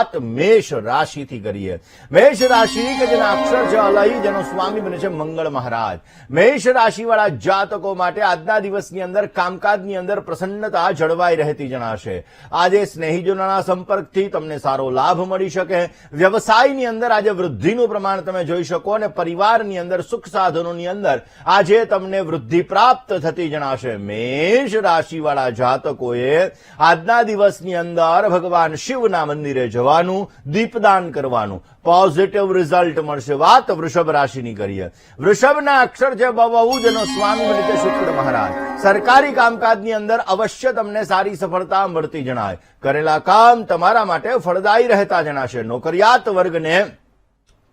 વાત મેષ રાશિથી કરીએ. મેષ રાશિ કે જેના અક્ષર છે અલહી, જેનો સ્વામી બને છે મંગળ મહારાજ. મેષ રાશિવાળા જાતકો માટે આજના દિવસની અંદર કામકાજની અંદર પ્રસન્નતા જળવાઈ રહેતી જણાશે. આજે સ્નેહીજનોના સંપર્કથી તમને સારો લાભ મળી શકે. વ્યવસાયની અંદર આજે વૃદ્ધિનું પ્રમાણ તમે જોઈ શકો અને પરિવારની અંદર સુખ સાધનોની અંદર આજે તમને વૃદ્ધિ પ્રાપ્ત થતી જણાશે. મેષ રાશિવાળા જાતકોએ આજના દિવસની અંદર ભગવાન શિવના મંદિરે જવાનું, દીપદાન કરવાનું, પોઝિટિવ રિઝલ્ટ મળશે. વાત વૃષભ રાશિની કરીએ. વૃષભના અક્ષર છે બહુ, જેનો સ્વામી બને છે શુક્ર મહારાજ. સરકારી કામકાજની અંદર અવશ્ય તમને સારી સફળતા મળતી જણાય. કરેલા કામ તમારા માટે ફળદાયી રહેતા જણાશે. નોકરિયાત વર્ગને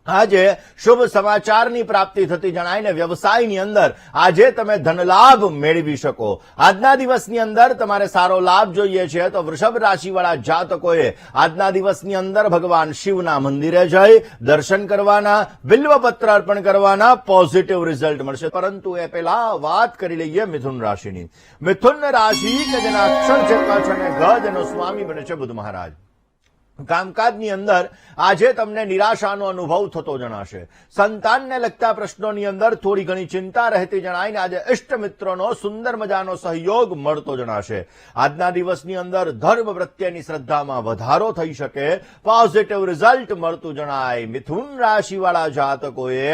આજે શુભ સમાચારની પ્રાપ્તિ થતી જણાય ને વ્યવસાયની અંદર આજે તમે ધનલાભ મેળવી શકો. આજના દિવસની અંદર તમારે સારો લાભ જોઈએ છે તો વૃષભ રાશિવાળા જાતકોએ આજના દિવસની અંદર ભગવાન શિવના મંદિરે જઈ દર્શન કરવાના, બિલ્વપત્ર અર્પણ કરવાના, પોઝિટિવ રિઝલ્ટ મળશે. પરંતુ એ પહેલા વાત કરી લઈએ મિથુન રાશિની. મિથુન રાશિ કે જેના અક્ષર છે ક અને ગ, જેનો સ્વામી બને છે બુધ મહારાજ. કામકાજની અંદર આજે તમને નિરાશાનો અનુભવ થતો જણાશે. સંતાનને લગતા પ્રશ્નોની અંદર થોડી ઘણી ચિંતા રહેતી જણાય ને આજે ઇષ્ટ મિત્રોનો સુંદર મજાનો સહયોગ મળતો જણાશે. આજના દિવસની અંદર ધર્મ પ્રત્યેની શ્રદ્ધામાં વધારો થઈ શકે, પોઝિટિવ રિઝલ્ટ મળતું જણાય. મિથુન રાશિવાળા જાતકોએ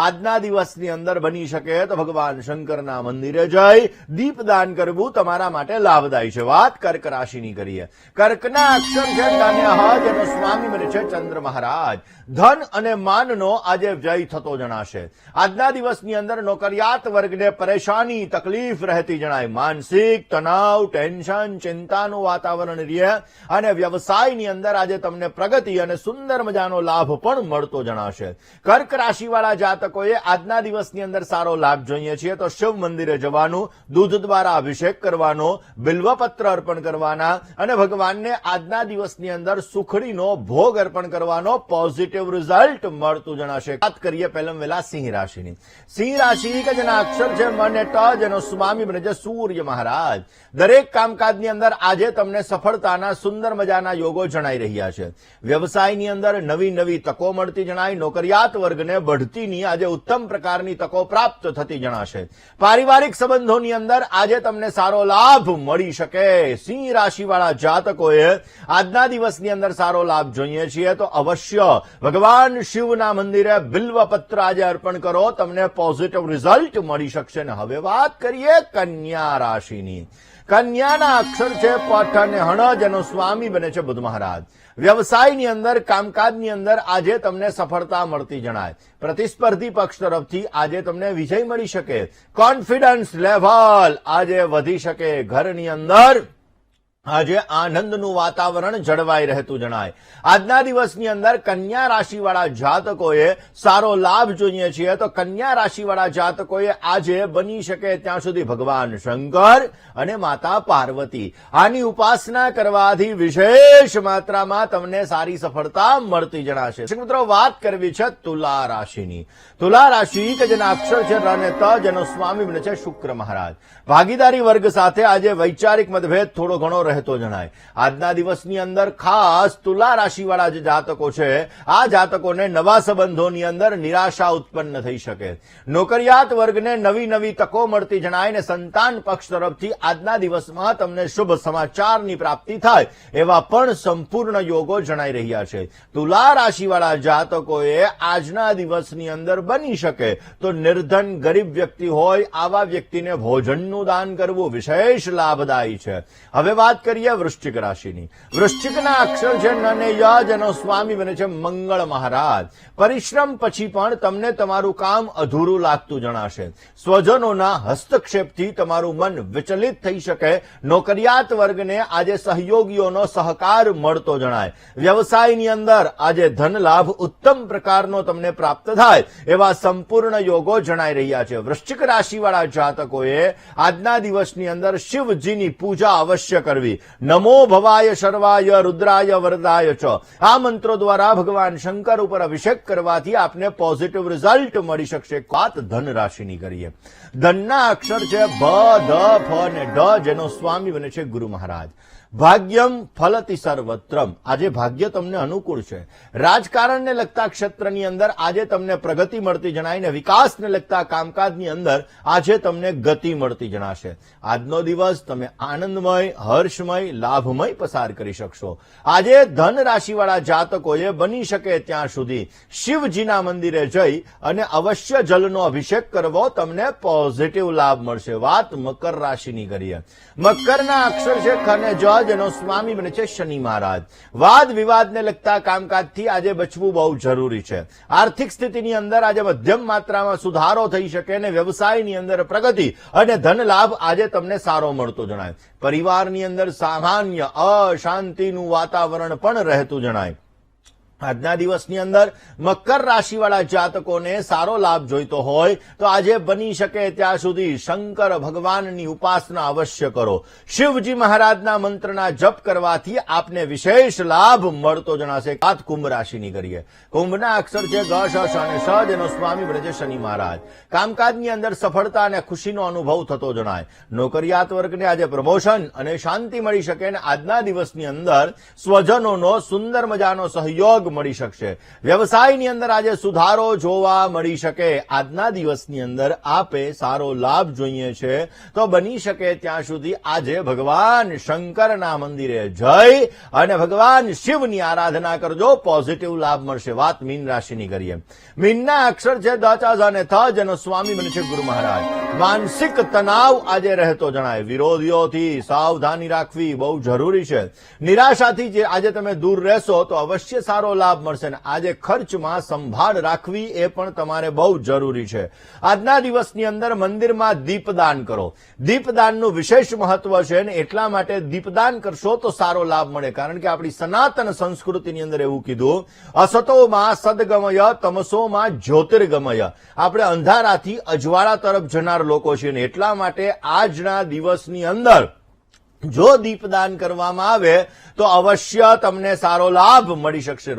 આજના દિવસની અંદર બની શકે તો ભગવાન શંકરના મંદિરે જઈ દીપદાન કરવું તમારા માટે લાભદાયી છે. વાત કર્ક રાશિની કરીએ. કર્કના અક્ષર છે કન્યા, જેનો સ્વામી બને છે ચંદ્ર મહારાજ. ધન અને માનનો આજે જય થતો જણાશે. આજના દિવસની અંદર નોકરિયાત વર્ગને પરેશાની, તકલીફ રહેતી જણાય. માનસિક તણાવ, ટેન્શન, ચિંતાનું વાતાવરણ રહે અને વ્યવસાયની અંદર આજે તમને પ્રગતિ અને સુંદર મજાનો લાભ પણ મળતો જણાશે. કર્ક રાશિવાળા જાતકોએ આજના દિવસની અંદર સારો લાભ જોઈએ છીએ તો શિવ મંદિરે જવાનું, દૂધ દ્વારા અભિષેક કરવાનો, બિલ્વપત્ર અર્પણ કરવાના અને ભગવાનને આજના દિવસની અંદર સુખડીનો ભોગ અર્પણ કરવાનો, પોઝિટિવ રિઝલ્ટ મળતું જણાશે. વાત કરીએ પહેલા વહેલા સિંહ રાશિની. સિંહ રાશિ કે જેના અક્ષર છે મ અને ટ, જેનો સ્વામી બને છે સૂર્ય મહારાજ. દરેક કામકાજની અંદર આજે તમને સફળતાના સુંદર મજાના યોગો જણાઈ રહ્યા છે. વ્યવસાયની અંદર નવી નવી તકો મળતી જણાય. નોકરિયાત વર્ગને બઢતીની આજે ઉત્તમ પ્રકારની તકો પ્રાપ્ત થતી જણાશે. પારિવારિક સંબંધોની અંદર આજે તમને સારો લાભ મળી શકે. સિંહ રાશિવાળા જાતકોએ આજના દિવસની અંદર સારો લાભ જોઈએ છીએ તો અવશ્ય ભગવાન શિવના મંદિરે બિલ્વપત્ર આજે અર્પણ કરો, તમને પોઝિટિવ રિઝલ્ટ મળી શકશે. ને હવે વાત કરીએ કન્યા રાશિની. કન્યાના અક્ષર છે પઠ અને હણ, જેનો સ્વામી બને છે બુધ મહારાજ. વ્યવસાયની અંદર કામકાજની અંદર આજે તમને સફળતા મળતી જણાય. પ્રતિસ્પર્ધી પક્ષ તરફથી આજે તમને વિજય મળી શકે. કોન્ફિડન્સ લેવલ આજે વધી શકે. ઘરની અંદર આજે આનંદનું વાતાવરણ જળવાઈ રહેતું જણાય. આજના દિવસની અંદર કન્યા રાશિવાળા જાતકોએ સારો લાભ જોઈએ છીએ તો કન્યા રાશિવાળા જાતકોએ આજે બની શકે ત્યાં સુધી ભગવાન શંકર અને માતા પાર્વતી આની ઉપાસના કરવાથી વિશેષ માત્રામાં તમને સારી સફળતા મળતી જણાશે. મિત્રો, વાત કરવી છે તુલા રાશિની. તુલા રાશિ કે જેના અક્ષર છે ર અને ત, જેનો સ્વામી બને છે શુક્ર મહારાજ. ભાગીદારી વર્ગ સાથે આજે વૈચારિક મતભેદ થોડો ઘણો રહેતો જણાય. આજના દિવસની અંદર ખાસ તુલા રાશિવાળા જે જાતકો છે આ જાતકોને નવા સંબંધોની અંદર નિરાશા ઉત્પન્ન થઈ શકે. નોકરિયાત વર્ગને નવી નવી તકો મળતી જણાય ને સંતાન પક્ષ તરફથી આજના દિવસમાં તમને શુભ સમાચારની પ્રાપ્તિ થાય એવા પણ સંપૂર્ણ યોગો જણાઈ રહ્યા છે. તુલા રાશિવાળા જાતકોએ આજના દિવસની અંદર બની શકે તો નિર્ધન ગરીબ વ્યક્તિ હોય આવા વ્યક્તિને ભોજનનું દાન કરવું વિશેષ લાભદાયી છે. હવે વાત કરીએ વૃશ્ચિક રાશિની. વૃશ્ચિકના અક્ષર છે ન અને ય, જેનો સ્વામી બને છે મંગળ મહારાજ. પરિશ્રમ પછી પણ તમને તમારું કામ અધૂરું લાગતું જણાશે. સ્વજનોના હસ્તક્ષેપથી તમારું મન વિચલિત થઈ શકે. નોકરિયાત વર્ગને આજે સહયોગીઓનો સહકાર મળતો જણાય. વ્યવસાયની અંદર આજે ધન લાભ ઉત્તમ પ્રકારનો તમને પ્રાપ્ત થાય એવા સંપૂર્ણ યોગો જણાઈ રહ્યા છે. વૃશ્ચિક રાશિવાળા જાતકોએ આજના દિવસની અંદર શિવજીની પૂજા અવશ્ય કરવી. નમો ભવાય શર્વાય રુદ્રાય વરદાય ચ આ મંત્રો દ્વારા ભગવાન શંકર ઉપર અભિષેક કરવાથી આપને પોઝિટિવ રિઝલ્ટ મળી શકશે. વાત ધન રાશિની કરીએ. ધનના અક્ષર છે ભ, ધ, ફ અને ઢ, જેનો સ્વામી બને છે ગુરુ મહારાજ. ભાગ્યમ ફલતિ સર્વત્રમ. આજે ભાગ્ય તમને અનુકૂળ છે. રાજકારણને લગતા ક્ષેત્રની અંદર આજે તમને પ્રગતિ મળતી જણાય ને વિકાસને લગતા કામકાજની અંદર આજે તમને ગતિ મળતી જણાશે. આજનો દિવસ તમે આનંદમય, હર્ષમય, લાભમય પસાર કરી શકશો. આજે ધન રાશિવાળા જાતકોએ બની શકે ત્યાં સુધી શિવજીના મંદિરે જઈ અને અવશ્ય જલનો અભિષેક કરવો, તમને પોઝિટિવ લાભ મળશે. વાત મકર રાશિની કરીએ. મકરના અક્ષર છે ખ અને જ, જેનો સ્વામી બને છે શનિ મહારાજ. વાદ વિવાદને લગતા કામકાજથી આજે બચવું બહુ જરૂરી છે. આર્થિક સ્થિતિની અંદર આજે મધ્યમ માત્રામાં સુધારો થઈ શકે અને વ્યવસાયની અંદર પ્રગતિ અને ધન લાભ આજે તમને સારો મળતો જણાય. પરિવારની અંદર સામાન્ય અશાંતિનું વાતાવરણ પણ રહેતું જણાય. આજના દિવસની અંદર મકર રાશિવાળા જાતકોને સારો લાભ જોઈતો હોય તો આજે બની શકે ત્યાં સુધી શંકર ભગવાનની ઉપાસના અવશ્ય કરો. શિવજી મહારાજના મંત્રના જપ કરવાથી આપને વિશેષ લાભ મળતો જણાશે. વાત કુંભ રાશિની કરીએ. કુંભના અક્ષર છે ગ, શ, શ અને શ, જેનો સ્વામી બને છે શનિ મહારાજ. કામકાજની અંદર સફળતા અને ખુશીનો અનુભવ થતો જણાય. નોકરિયાત વર્ગને આજે પ્રમોશન અને શાંતિ મળી શકે અને આજના દિવસની અંદર સ્વજનોનો સુંદર મજાનો સહયોગ મળી શકશે. વ્યવસાયની અંદર આજે સુધારો જોવા મળી શકે. આજના દિવસની અંદર આપે સારો લાભ જોઈએ છે તો બની શકે ત્યાં સુધી આજે ભગવાન શંકરના મંદિરે જઈ અને ભગવાન શિવની આરાધના કરજો, પોઝિટિવ લાભ મળશે. વાત મીન રાશિની કરીએ. મીનના અક્ષર છે દ, ચ, ઝ અને થ, જેનો સ્વામી બને છે ગુરુ મહારાજ. માનસિક તણાવ આજે રહેતો જણાય. વિરોધીઓથી સાવધાની રાખવી બહુ જરૂરી છે. નિરાશાથી જે આજે તમે દૂર રહેશો તો અવશ્ય સારો લાભ મળશે. આજે ખર્ચમાં સંભાળ રાખવી એ પણ તમારે બહુ જરૂરી છે. આજના દિવસની અંદર મંદિરમાં દીપદાન કરો. દીપદાનનું વિશેષ મહત્વ છે અને એટલા માટે દીપદાન કરશો તો સારો લાભ મળે. કારણ કે આપણી સનાતન સંસ્કૃતિની અંદર એવું કીધું, અસતોમાં સદગમય, તમસોમાં જ્યોતિર્ગમય. આપણે અંધારાથી અજવાળા તરફ જનાર લોકો છીએ અને એટલા માટે આજના દિવસની અંદર જો દીપદાન કરવામાં આવે તો અવશ્ય તમને સારો લાભ મળી શકશે.